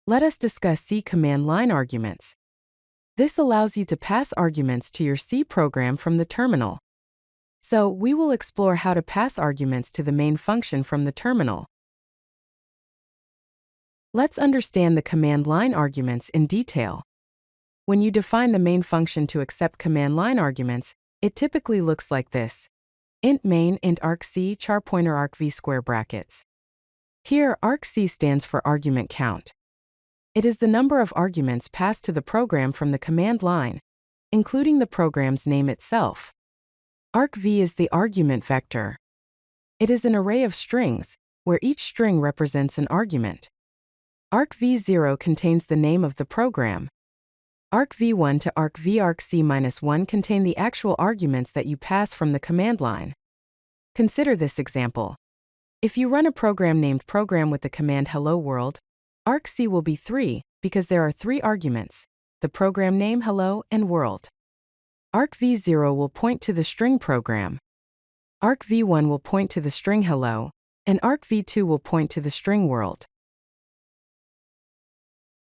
Let us discuss C command line arguments. This allows you to pass arguments to your C program from the terminal. So, we will explore how to pass arguments to the main function from the terminal. Let's understand the command line arguments in detail. When you define the main function to accept command line arguments, it typically looks like this. Int main int argc char pointer argv square brackets. Here, argc stands for argument count. It is the number of arguments passed to the program from the command line, including the program's name itself. argv is the argument vector. It is an array of strings, where each string represents an argument. argv0 contains the name of the program. argv1 to argv-argc-1 contain the actual arguments that you pass from the command line. Consider this example. If you run a program named program with the command hello world, argc will be 3 because there are 3 arguments, the program name hello and world. argv0 will point to the string program. argv1 will point to the string hello, and argv2 will point to the string world.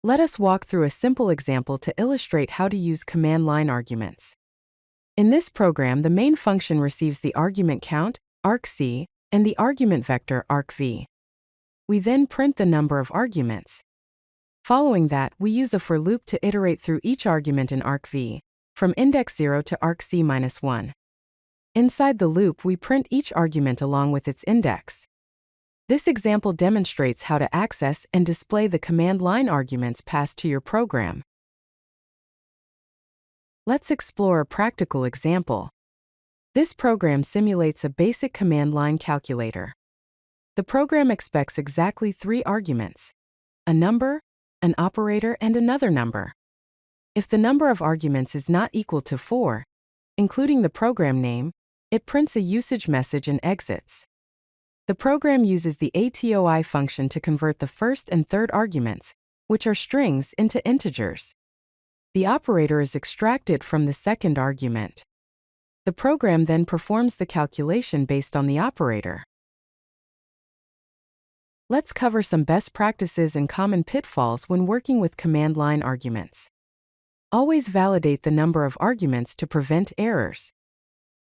Let us walk through a simple example to illustrate how to use command line arguments. In this program, the main function receives the argument count, argc, and the argument vector, argv. We then print the number of arguments. Following that, we use a for loop to iterate through each argument in argv, from index 0 to argc-1. Inside the loop, we print each argument along with its index. This example demonstrates how to access and display the command line arguments passed to your program. Let's explore a practical example. This program simulates a basic command line calculator. The program expects exactly 3 arguments: a number, an operator, and another number. If the number of arguments is not equal to 4, including the program name, it prints a usage message and exits. The program uses the atoi function to convert the first and third arguments, which are strings, into integers. The operator is extracted from the second argument. The program then performs the calculation based on the operator. Let's cover some best practices and common pitfalls when working with command line arguments. Always validate the number of arguments to prevent errors.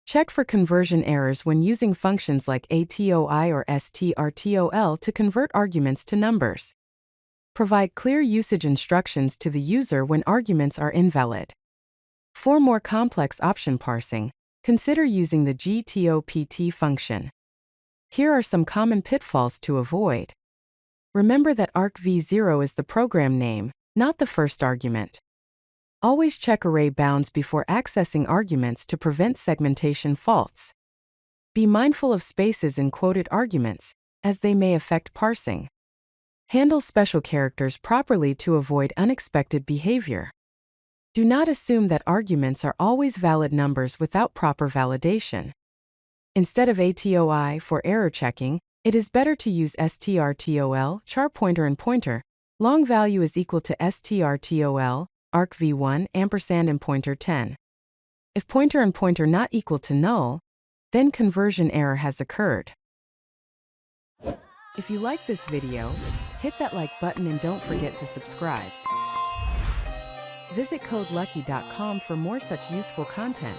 Check for conversion errors when using functions like atoi or strtol to convert arguments to numbers. Provide clear usage instructions to the user when arguments are invalid. For more complex option parsing, consider using the gtopt function. Here are some common pitfalls to avoid. Remember that argv0 is the program name, not the first argument. Always check array bounds before accessing arguments to prevent segmentation faults. Be mindful of spaces in quoted arguments, as they may affect parsing. Handle special characters properly to avoid unexpected behavior. Do not assume that arguments are always valid numbers without proper validation. Instead of atoi for error checking, it is better to use strtol, char pointer and pointer, long value is equal to strtol, argv1, ampersand and pointer 10. If pointer and pointer not equal to null, then conversion error has occurred. If you like this video, hit that like button and don't forget to subscribe. Visit CodeLucky.com for more such useful content.